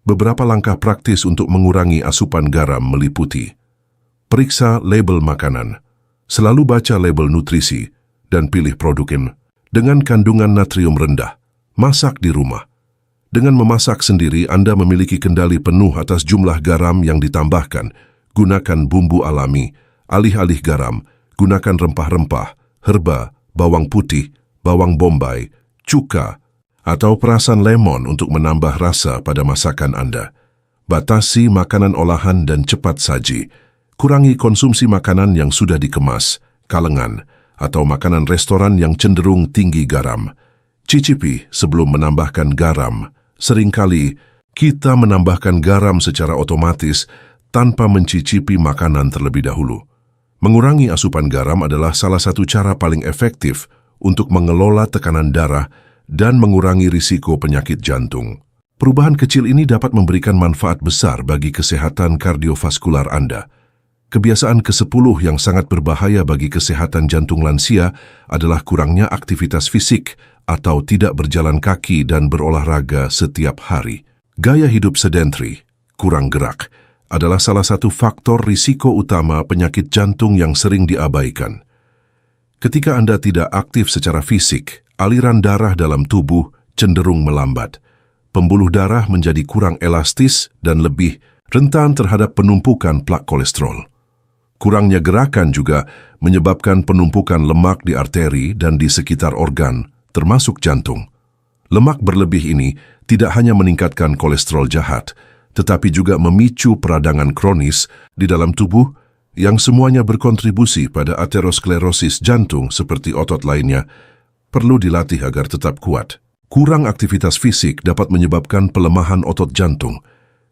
Beberapa langkah praktis untuk mengurangi asupan garam meliputi: periksa label makanan, selalu baca label nutrisi, dan pilih produk dengan kandungan natrium rendah. Masak di rumah. Dengan memasak sendiri, Anda memiliki kendali penuh atas jumlah garam yang ditambahkan. Gunakan bumbu alami, alih-alih garam, gunakan rempah-rempah, herba, bawang putih, bawang bombay, cuka, atau perasan lemon untuk menambah rasa pada masakan Anda. Batasi makanan olahan dan cepat saji. Kurangi konsumsi makanan yang sudah dikemas, kalengan, atau makanan restoran yang cenderung tinggi garam. Cicipi sebelum menambahkan garam. Seringkali kita menambahkan garam secara otomatis tanpa mencicipi makanan terlebih dahulu. Mengurangi asupan garam adalah salah satu cara paling efektif untuk mengelola tekanan darah dan mengurangi risiko penyakit jantung. Perubahan kecil ini dapat memberikan manfaat besar bagi kesehatan kardiovaskular Anda. Kebiasaan ke-10 yang sangat berbahaya bagi kesehatan jantung lansia adalah kurangnya aktivitas fisik atau tidak berjalan kaki dan berolahraga setiap hari. Gaya hidup sedentary, kurang gerak, adalah salah satu faktor risiko utama penyakit jantung yang sering diabaikan. Ketika Anda tidak aktif secara fisik, aliran darah dalam tubuh cenderung melambat. Pembuluh darah menjadi kurang elastis dan lebih rentan terhadap penumpukan plak kolesterol. Kurangnya gerakan juga menyebabkan penumpukan lemak di arteri dan di sekitar organ, termasuk jantung. Lemak berlebih ini tidak hanya meningkatkan kolesterol jahat, tetapi juga memicu peradangan kronis di dalam tubuh yang semuanya berkontribusi pada aterosklerosis jantung seperti otot lainnya, perlu dilatih agar tetap kuat. Kurang aktivitas fisik dapat menyebabkan pelemahan otot jantung.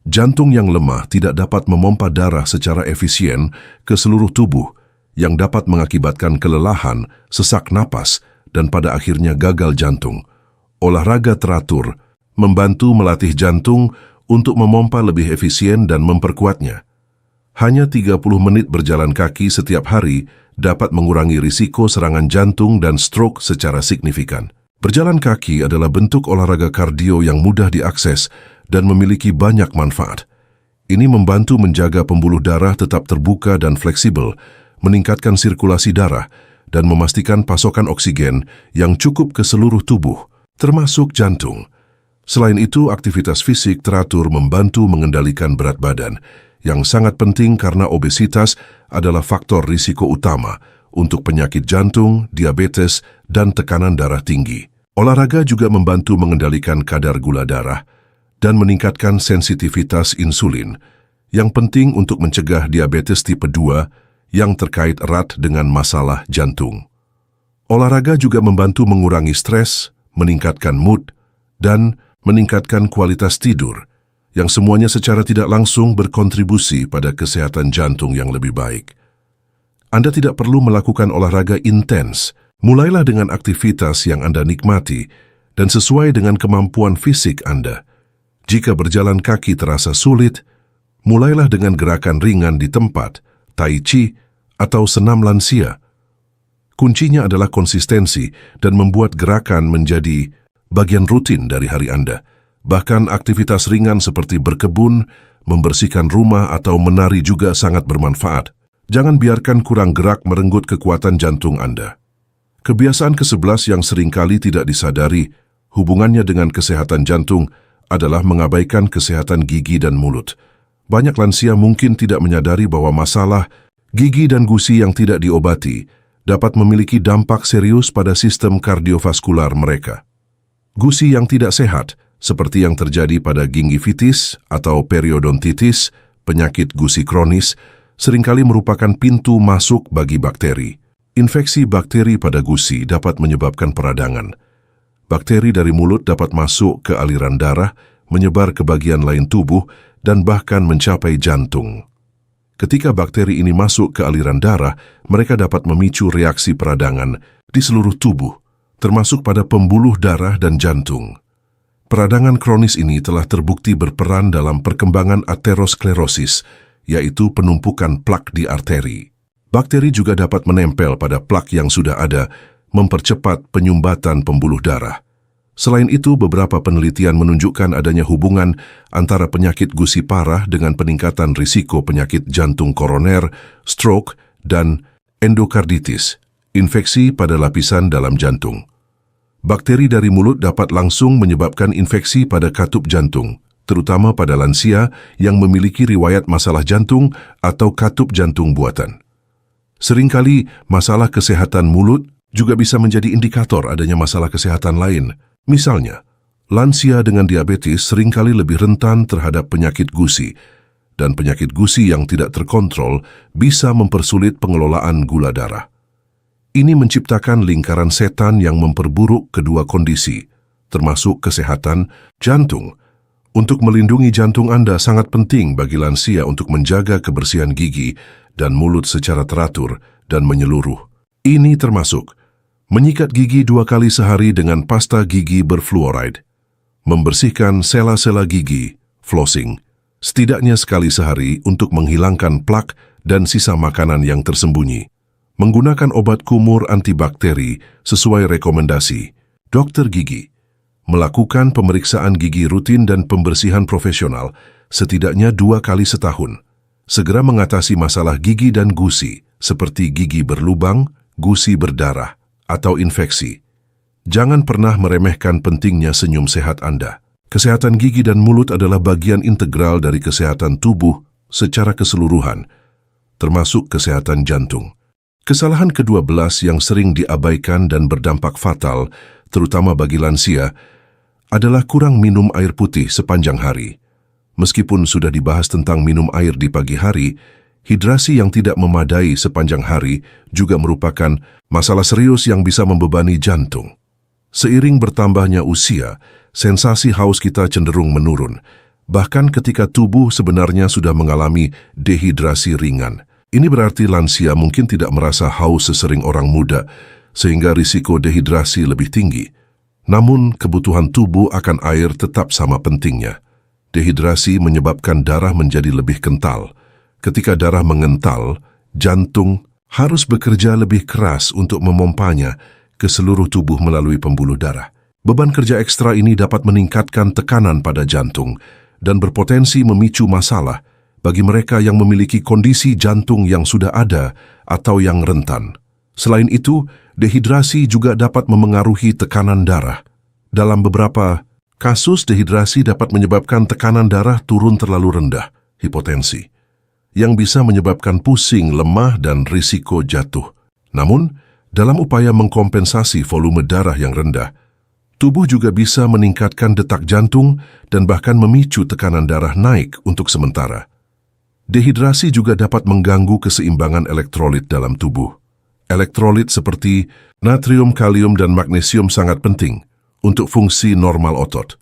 Jantung yang lemah tidak dapat memompa darah secara efisien ke seluruh tubuh, yang dapat mengakibatkan kelelahan, sesak napas, dan pada akhirnya gagal jantung. Olahraga teratur membantu melatih jantung untuk memompa lebih efisien dan memperkuatnya. Hanya 30 menit berjalan kaki setiap hari dapat mengurangi risiko serangan jantung dan stroke secara signifikan. Berjalan kaki adalah bentuk olahraga kardio yang mudah diakses dan memiliki banyak manfaat. Ini membantu menjaga pembuluh darah tetap terbuka dan fleksibel, meningkatkan sirkulasi darah, dan memastikan pasokan oksigen yang cukup ke seluruh tubuh, termasuk jantung. Selain itu, aktivitas fisik teratur membantu mengendalikan berat badan, yang sangat penting karena obesitas adalah faktor risiko utama untuk penyakit jantung, diabetes, dan tekanan darah tinggi. Olahraga juga membantu mengendalikan kadar gula darah dan meningkatkan sensitivitas insulin, yang penting untuk mencegah diabetes tipe 2 yang terkait erat dengan masalah jantung. Olahraga juga membantu mengurangi stres, meningkatkan mood, dan meningkatkan kualitas tidur, yang semuanya secara tidak langsung berkontribusi pada kesehatan jantung yang lebih baik. Anda tidak perlu melakukan olahraga intens. Mulailah dengan aktivitas yang Anda nikmati dan sesuai dengan kemampuan fisik Anda. Jika berjalan kaki terasa sulit, mulailah dengan gerakan ringan di tempat, tai chi, atau senam lansia. Kuncinya adalah konsistensi dan membuat gerakan menjadi bagian rutin dari hari Anda. Bahkan aktivitas ringan seperti berkebun, membersihkan rumah, atau menari juga sangat bermanfaat. Jangan biarkan kurang gerak merenggut kekuatan jantung Anda. Kebiasaan ke-11 yang seringkali tidak disadari hubungannya dengan kesehatan jantung adalah mengabaikan kesehatan gigi dan mulut. Banyak lansia mungkin tidak menyadari bahwa masalah gigi dan gusi yang tidak diobati dapat memiliki dampak serius pada sistem kardiovaskular mereka. Gusi yang tidak sehat, seperti yang terjadi pada gingivitis atau periodontitis, penyakit gusi kronis, seringkali merupakan pintu masuk bagi bakteri. Infeksi bakteri pada gusi dapat menyebabkan peradangan. Bakteri dari mulut dapat masuk ke aliran darah, menyebar ke bagian lain tubuh, dan bahkan mencapai jantung. Ketika bakteri ini masuk ke aliran darah, mereka dapat memicu reaksi peradangan di seluruh tubuh, termasuk pada pembuluh darah dan jantung. Peradangan kronis ini telah terbukti berperan dalam perkembangan aterosklerosis, yaitu penumpukan plak di arteri. Bakteri juga dapat menempel pada plak yang sudah ada, mempercepat penyumbatan pembuluh darah. Selain itu, beberapa penelitian menunjukkan adanya hubungan antara penyakit gusi parah dengan peningkatan risiko penyakit jantung koroner, stroke, dan endokarditis, infeksi pada lapisan dalam jantung. Bakteri dari mulut dapat langsung menyebabkan infeksi pada katup jantung, terutama pada lansia yang memiliki riwayat masalah jantung atau katup jantung buatan. Seringkali, masalah kesehatan mulut juga bisa menjadi indikator adanya masalah kesehatan lain. Misalnya, lansia dengan diabetes seringkali lebih rentan terhadap penyakit gusi, dan penyakit gusi yang tidak terkontrol bisa mempersulit pengelolaan gula darah. Ini menciptakan lingkaran setan yang memperburuk kedua kondisi, termasuk kesehatan jantung. Untuk melindungi jantung Anda sangat penting bagi lansia untuk menjaga kebersihan gigi dan mulut secara teratur dan menyeluruh. Ini termasuk menyikat gigi 2 kali sehari dengan pasta gigi berfluoride, membersihkan sela-sela gigi, flossing, setidaknya sekali sehari untuk menghilangkan plak dan sisa makanan yang tersembunyi. Menggunakan obat kumur antibakteri sesuai rekomendasi dokter gigi. Melakukan pemeriksaan gigi rutin dan pembersihan profesional setidaknya 2 kali setahun. Segera mengatasi masalah gigi dan gusi seperti gigi berlubang, gusi berdarah, atau infeksi. Jangan pernah meremehkan pentingnya senyum sehat Anda. Kesehatan gigi dan mulut adalah bagian integral dari kesehatan tubuh secara keseluruhan, termasuk kesehatan jantung. Kesalahan ke-12 yang sering diabaikan dan berdampak fatal, terutama bagi lansia, adalah kurang minum air putih sepanjang hari. Meskipun sudah dibahas tentang minum air di pagi hari, Hidrasi yang tidak memadai sepanjang hari juga merupakan masalah serius yang bisa membebani jantung. Seiring bertambahnya usia, sensasi haus kita cenderung menurun, bahkan ketika tubuh sebenarnya sudah mengalami dehidrasi ringan. Ini berarti lansia mungkin tidak merasa haus sesering orang muda, sehingga risiko dehidrasi lebih tinggi. Namun, kebutuhan tubuh akan air tetap sama pentingnya. Dehidrasi menyebabkan darah menjadi lebih kental. Ketika darah mengental, jantung harus bekerja lebih keras untuk memompanya ke seluruh tubuh melalui pembuluh darah. Beban kerja ekstra ini dapat meningkatkan tekanan pada jantung dan berpotensi memicu masalah bagi mereka yang memiliki kondisi jantung yang sudah ada atau yang rentan. Selain itu, dehidrasi juga dapat memengaruhi tekanan darah. Dalam beberapa kasus, dehidrasi dapat menyebabkan tekanan darah turun terlalu rendah, hipotensi, yang bisa menyebabkan pusing, lemah, dan risiko jatuh. Namun, dalam upaya mengkompensasi volume darah yang rendah, tubuh juga bisa meningkatkan detak jantung dan bahkan memicu tekanan darah naik untuk sementara. Dehidrasi juga dapat mengganggu keseimbangan elektrolit dalam tubuh. Elektrolit seperti natrium, kalium, dan magnesium sangat penting untuk fungsi normal otot,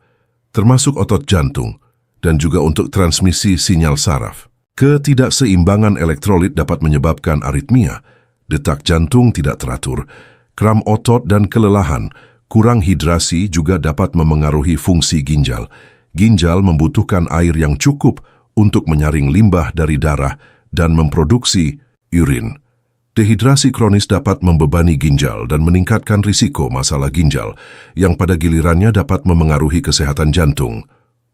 termasuk otot jantung, dan juga untuk transmisi sinyal saraf. Ketidakseimbangan elektrolit dapat menyebabkan aritmia, detak jantung tidak teratur, kram otot, dan kelelahan. Kurang hidrasi juga dapat memengaruhi fungsi ginjal. Ginjal membutuhkan air yang cukup untuk menyaring limbah dari darah dan memproduksi urin. Dehidrasi kronis dapat membebani ginjal dan meningkatkan risiko masalah ginjal, yang pada gilirannya dapat memengaruhi kesehatan jantung.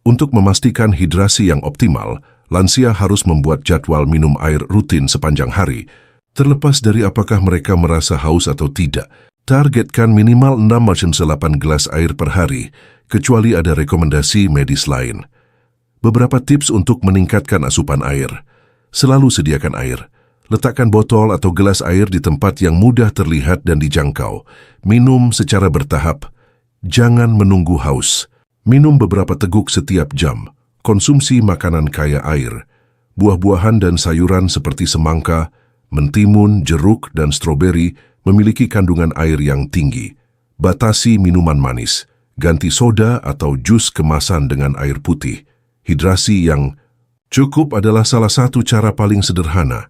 Untuk memastikan hidrasi yang optimal, lansia harus membuat jadwal minum air rutin sepanjang hari. Terlepas dari apakah mereka merasa haus atau tidak, targetkan minimal 6-8 gelas air per hari, kecuali ada rekomendasi medis lain. Beberapa tips untuk meningkatkan asupan air. Selalu sediakan air. Letakkan botol atau gelas air di tempat yang mudah terlihat dan dijangkau. Minum secara bertahap. Jangan menunggu haus. Minum beberapa teguk setiap jam. Konsumsi makanan kaya air. Buah-buahan dan sayuran seperti semangka, mentimun, jeruk, dan stroberi memiliki kandungan air yang tinggi. Batasi minuman manis. Ganti soda atau jus kemasan dengan air putih. Hidrasi yang cukup adalah salah satu cara paling sederhana,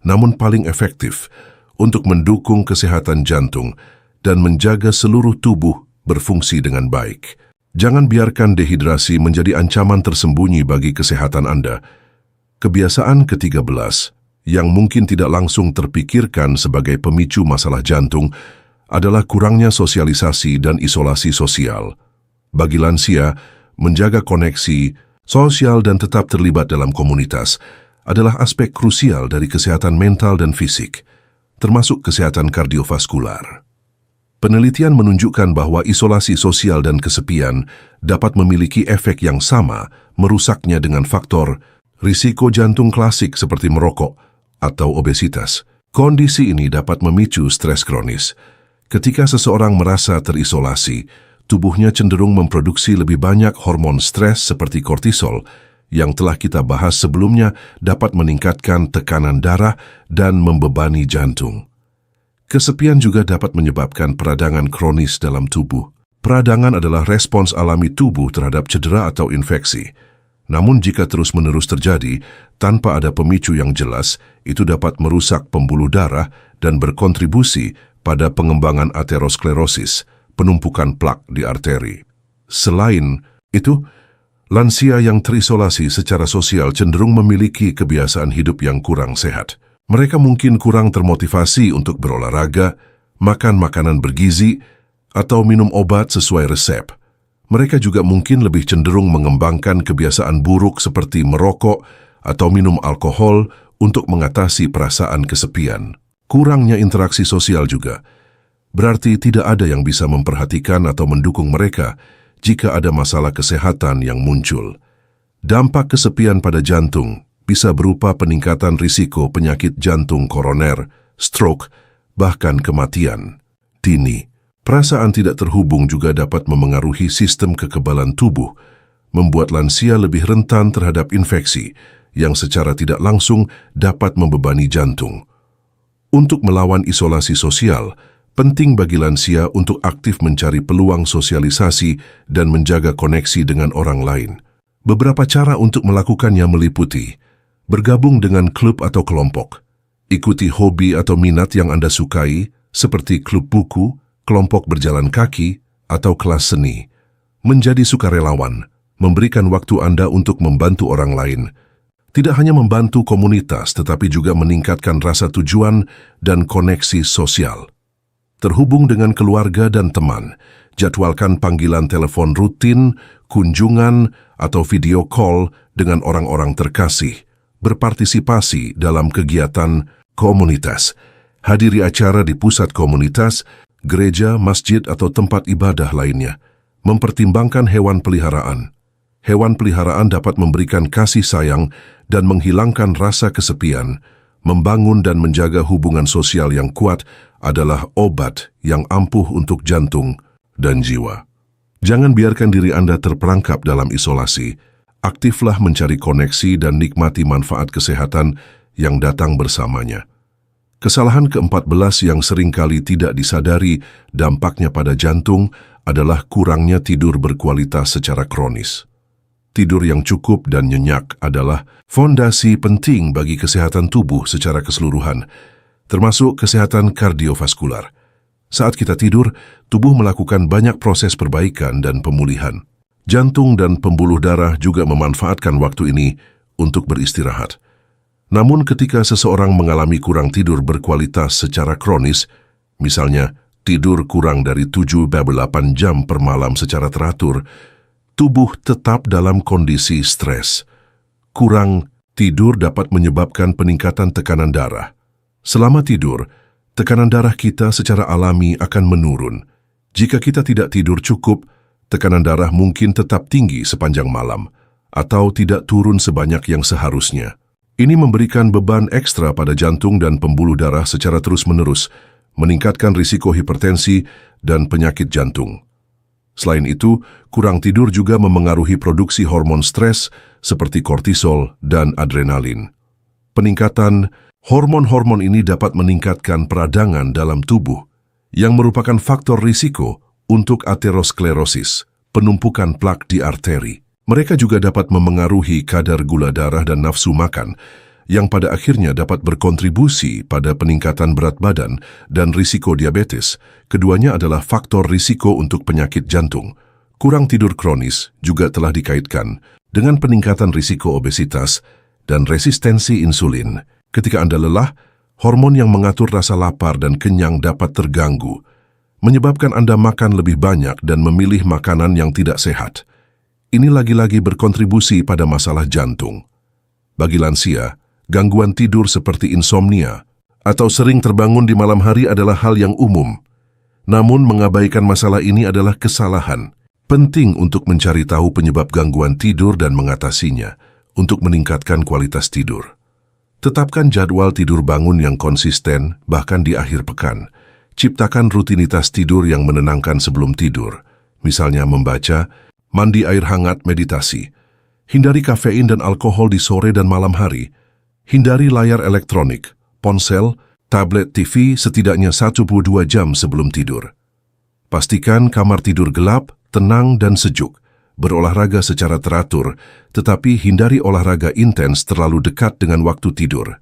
namun paling efektif untuk mendukung kesehatan jantung dan menjaga seluruh tubuh berfungsi dengan baik. Jangan biarkan dehidrasi menjadi ancaman tersembunyi bagi kesehatan Anda. Kebiasaan ke-13 yang mungkin tidak langsung terpikirkan sebagai pemicu masalah jantung adalah kurangnya sosialisasi dan isolasi sosial. Bagi lansia, menjaga koneksi sosial dan tetap terlibat dalam komunitas adalah aspek krusial dari kesehatan mental dan fisik, termasuk kesehatan kardiovaskular. Penelitian menunjukkan bahwa isolasi sosial dan kesepian dapat memiliki efek yang sama merusaknya dengan faktor risiko jantung klasik seperti merokok atau obesitas. Kondisi ini dapat memicu stres kronis. Ketika seseorang merasa terisolasi, tubuhnya cenderung memproduksi lebih banyak hormon stres seperti kortisol yang telah kita bahas sebelumnya, dapat meningkatkan tekanan darah dan membebani jantung. Kesepian juga dapat menyebabkan peradangan kronis dalam tubuh. Peradangan adalah respons alami tubuh terhadap cedera atau infeksi. Namun jika terus-menerus terjadi tanpa ada pemicu yang jelas, itu dapat merusak pembuluh darah dan berkontribusi pada pengembangan aterosklerosis, penumpukan plak di arteri. Selain itu, lansia yang terisolasi secara sosial cenderung memiliki kebiasaan hidup yang kurang sehat. Mereka mungkin kurang termotivasi untuk berolahraga, makan makanan bergizi, atau minum obat sesuai resep. Mereka juga mungkin lebih cenderung mengembangkan kebiasaan buruk seperti merokok atau minum alkohol untuk mengatasi perasaan kesepian. Kurangnya interaksi sosial juga berarti tidak ada yang bisa memperhatikan atau mendukung mereka jika ada masalah kesehatan yang muncul. Dampak kesepian pada jantung bisa berupa peningkatan risiko penyakit jantung koroner, stroke, bahkan kematian dini. Perasaan tidak terhubung juga dapat memengaruhi sistem kekebalan tubuh, membuat lansia lebih rentan terhadap infeksi yang secara tidak langsung dapat membebani jantung. Untuk melawan isolasi sosial, penting bagi lansia untuk aktif mencari peluang sosialisasi dan menjaga koneksi dengan orang lain. Beberapa cara untuk melakukannya meliputi bergabung dengan klub atau kelompok, ikuti hobi atau minat yang Anda sukai, seperti klub buku, kelompok berjalan kaki, atau kelas seni. Menjadi sukarelawan, memberikan waktu Anda untuk membantu orang lain. Tidak hanya membantu komunitas, tetapi juga meningkatkan rasa tujuan dan koneksi sosial. Terhubung dengan keluarga dan teman, jadwalkan panggilan telepon rutin, kunjungan, atau video call dengan orang-orang terkasih. Berpartisipasi dalam kegiatan komunitas. Hadiri acara di pusat komunitas, gereja, masjid, atau tempat ibadah lainnya. Mempertimbangkan hewan peliharaan. Hewan peliharaan dapat memberikan kasih sayang dan menghilangkan rasa kesepian. Membangun dan menjaga hubungan sosial yang kuat adalah obat yang ampuh untuk jantung dan jiwa. Jangan biarkan diri Anda terperangkap dalam isolasi. Aktiflah mencari koneksi dan nikmati manfaat kesehatan yang datang bersamanya. Kesalahan ke-14 yang seringkali tidak disadari dampaknya pada jantung adalah kurangnya tidur berkualitas secara kronis. Tidur yang cukup dan nyenyak adalah fondasi penting bagi kesehatan tubuh secara keseluruhan, termasuk kesehatan kardiovaskular. Saat kita tidur, tubuh melakukan banyak proses perbaikan dan pemulihan. Jantung dan pembuluh darah juga memanfaatkan waktu ini untuk beristirahat. Namun ketika seseorang mengalami kurang tidur berkualitas secara kronis, misalnya tidur kurang dari 7-8 jam per malam secara teratur, tubuh tetap dalam kondisi stres. Kurang tidur dapat menyebabkan peningkatan tekanan darah. Selama tidur, tekanan darah kita secara alami akan menurun. Jika kita tidak tidur cukup, tekanan darah mungkin tetap tinggi sepanjang malam, atau tidak turun sebanyak yang seharusnya. Ini memberikan beban ekstra pada jantung dan pembuluh darah secara terus-menerus, meningkatkan risiko hipertensi dan penyakit jantung. Selain itu, kurang tidur juga memengaruhi produksi hormon stres seperti kortisol dan adrenalin. Peningkatan hormon-hormon ini dapat meningkatkan peradangan dalam tubuh, yang merupakan faktor risiko untuk aterosklerosis, penumpukan plak di arteri. Mereka juga dapat memengaruhi kadar gula darah dan nafsu makan, yang pada akhirnya dapat berkontribusi pada peningkatan berat badan dan risiko diabetes. Keduanya adalah faktor risiko untuk penyakit jantung. Kurang tidur kronis juga telah dikaitkan dengan peningkatan risiko obesitas dan resistensi insulin. Ketika Anda lelah, hormon yang mengatur rasa lapar dan kenyang dapat terganggu, menyebabkan Anda makan lebih banyak dan memilih makanan yang tidak sehat. Ini lagi-lagi berkontribusi pada masalah jantung. Bagi lansia, gangguan tidur seperti insomnia atau sering terbangun di malam hari adalah hal yang umum. Namun mengabaikan masalah ini adalah kesalahan. Penting untuk mencari tahu penyebab gangguan tidur dan mengatasinya untuk meningkatkan kualitas tidur. Tetapkan jadwal tidur bangun yang konsisten bahkan di akhir pekan. Ciptakan rutinitas tidur yang menenangkan sebelum tidur. Misalnya membaca, mandi air hangat, meditasi. Hindari kafein dan alkohol di sore dan malam hari. Hindari layar elektronik, ponsel, tablet, TV setidaknya 12 jam sebelum tidur. Pastikan kamar tidur gelap, tenang dan sejuk. Berolahraga secara teratur, tetapi hindari olahraga intens terlalu dekat dengan waktu tidur.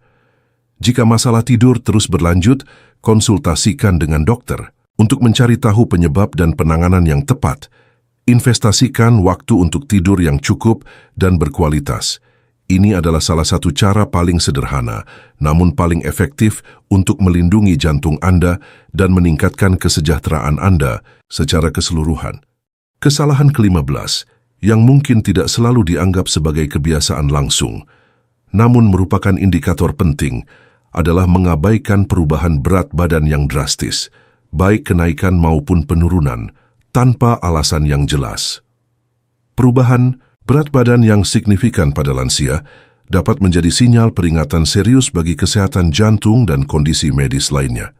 Jika masalah tidur terus berlanjut, konsultasikan dengan dokter untuk mencari tahu penyebab dan penanganan yang tepat. Investasikan waktu untuk tidur yang cukup dan berkualitas. Ini adalah salah satu cara paling sederhana, namun paling efektif untuk melindungi jantung Anda dan meningkatkan kesejahteraan Anda secara keseluruhan. Kesalahan ke-15, yang mungkin tidak selalu dianggap sebagai kebiasaan langsung, namun merupakan indikator penting, adalah mengabaikan perubahan berat badan yang drastis, baik kenaikan maupun penurunan, tanpa alasan yang jelas. Perubahan berat badan yang signifikan pada lansia dapat menjadi sinyal peringatan serius bagi kesehatan jantung dan kondisi medis lainnya.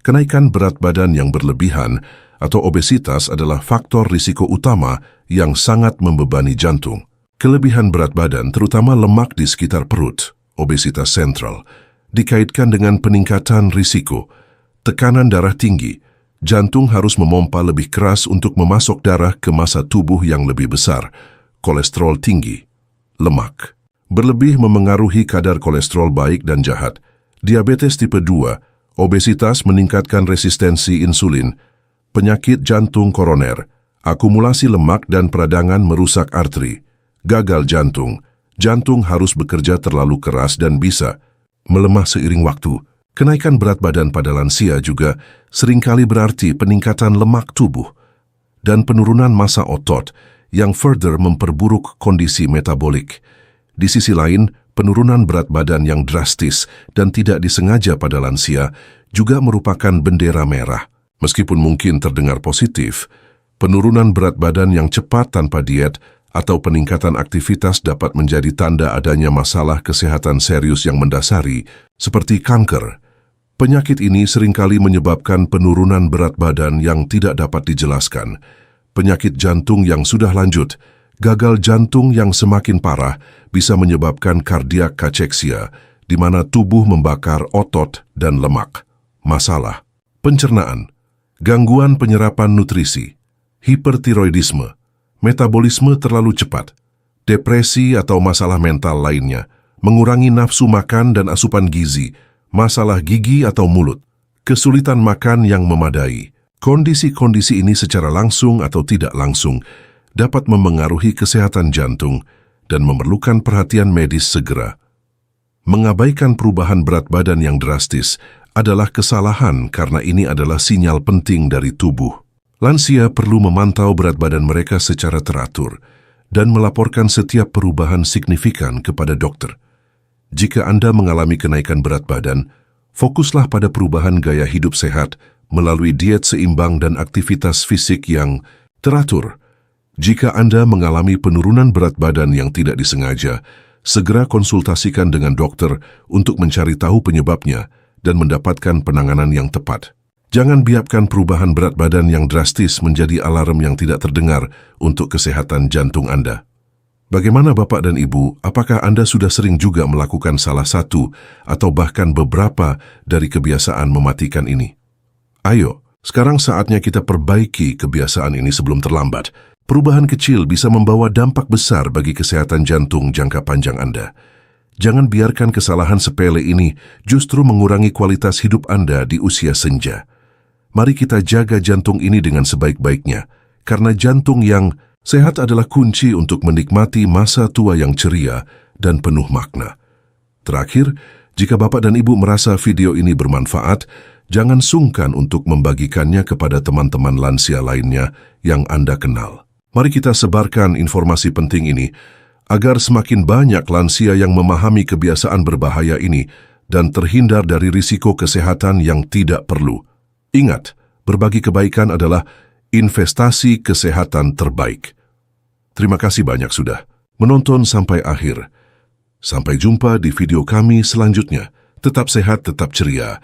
Kenaikan berat badan yang berlebihan atau obesitas adalah faktor risiko utama yang sangat membebani jantung. Kelebihan berat badan, terutama lemak di sekitar perut, obesitas sentral, dikaitkan dengan peningkatan risiko, tekanan darah tinggi, jantung harus memompa lebih keras untuk memasok darah ke massa tubuh yang lebih besar, kolesterol tinggi, lemak. Berlebih memengaruhi kadar kolesterol baik dan jahat, diabetes tipe 2, obesitas meningkatkan resistensi insulin, penyakit jantung koroner, akumulasi lemak dan peradangan merusak arteri, gagal jantung, jantung harus bekerja terlalu keras dan bisa melemah seiring waktu. Kenaikan berat badan pada lansia juga seringkali berarti peningkatan lemak tubuh dan penurunan massa otot yang further memperburuk kondisi metabolik. Di sisi lain, penurunan berat badan yang drastis dan tidak disengaja pada lansia juga merupakan bendera merah. Meskipun mungkin terdengar positif, penurunan berat badan yang cepat tanpa diet atau peningkatan aktivitas dapat menjadi tanda adanya masalah kesehatan serius yang mendasari, seperti kanker. Penyakit ini seringkali menyebabkan penurunan berat badan yang tidak dapat dijelaskan, penyakit jantung yang sudah lanjut, gagal jantung yang semakin parah bisa menyebabkan kardiak kacheksia, di mana tubuh membakar otot dan lemak. Masalah pencernaan, gangguan penyerapan nutrisi, hipertiroidisme, metabolisme terlalu cepat, depresi atau masalah mental lainnya, mengurangi nafsu makan dan asupan gizi, masalah gigi atau mulut, kesulitan makan yang memadai. Kondisi-kondisi ini secara langsung atau tidak langsung dapat memengaruhi kesehatan jantung dan memerlukan perhatian medis segera. Mengabaikan perubahan berat badan yang drastis adalah kesalahan karena ini adalah sinyal penting dari tubuh. Lansia perlu memantau berat badan mereka secara teratur dan melaporkan setiap perubahan signifikan kepada dokter. Jika Anda mengalami kenaikan berat badan, fokuslah pada perubahan gaya hidup sehat melalui diet seimbang dan aktivitas fisik yang teratur. Jika Anda mengalami penurunan berat badan yang tidak disengaja, segera konsultasikan dengan dokter untuk mencari tahu penyebabnya dan mendapatkan penanganan yang tepat. Jangan biarkan perubahan berat badan yang drastis menjadi alarm yang tidak terdengar untuk kesehatan jantung Anda. Bagaimana Bapak dan Ibu, apakah Anda sudah sering juga melakukan salah satu atau bahkan beberapa dari kebiasaan mematikan ini? Ayo, sekarang saatnya kita perbaiki kebiasaan ini sebelum terlambat. Perubahan kecil bisa membawa dampak besar bagi kesehatan jantung jangka panjang Anda. Jangan biarkan kesalahan sepele ini justru mengurangi kualitas hidup Anda di usia senja. Mari kita jaga jantung ini dengan sebaik-baiknya, karena jantung yang sehat adalah kunci untuk menikmati masa tua yang ceria dan penuh makna. Terakhir, jika Bapak dan Ibu merasa video ini bermanfaat, jangan sungkan untuk membagikannya kepada teman-teman lansia lainnya yang Anda kenal. Mari kita sebarkan informasi penting ini, agar semakin banyak lansia yang memahami kebiasaan berbahaya ini dan terhindar dari risiko kesehatan yang tidak perlu. Ingat, berbagi kebaikan adalah investasi kesehatan terbaik. Terima kasih banyak sudah menonton sampai akhir. Sampai jumpa di video kami selanjutnya. Tetap sehat, tetap ceria.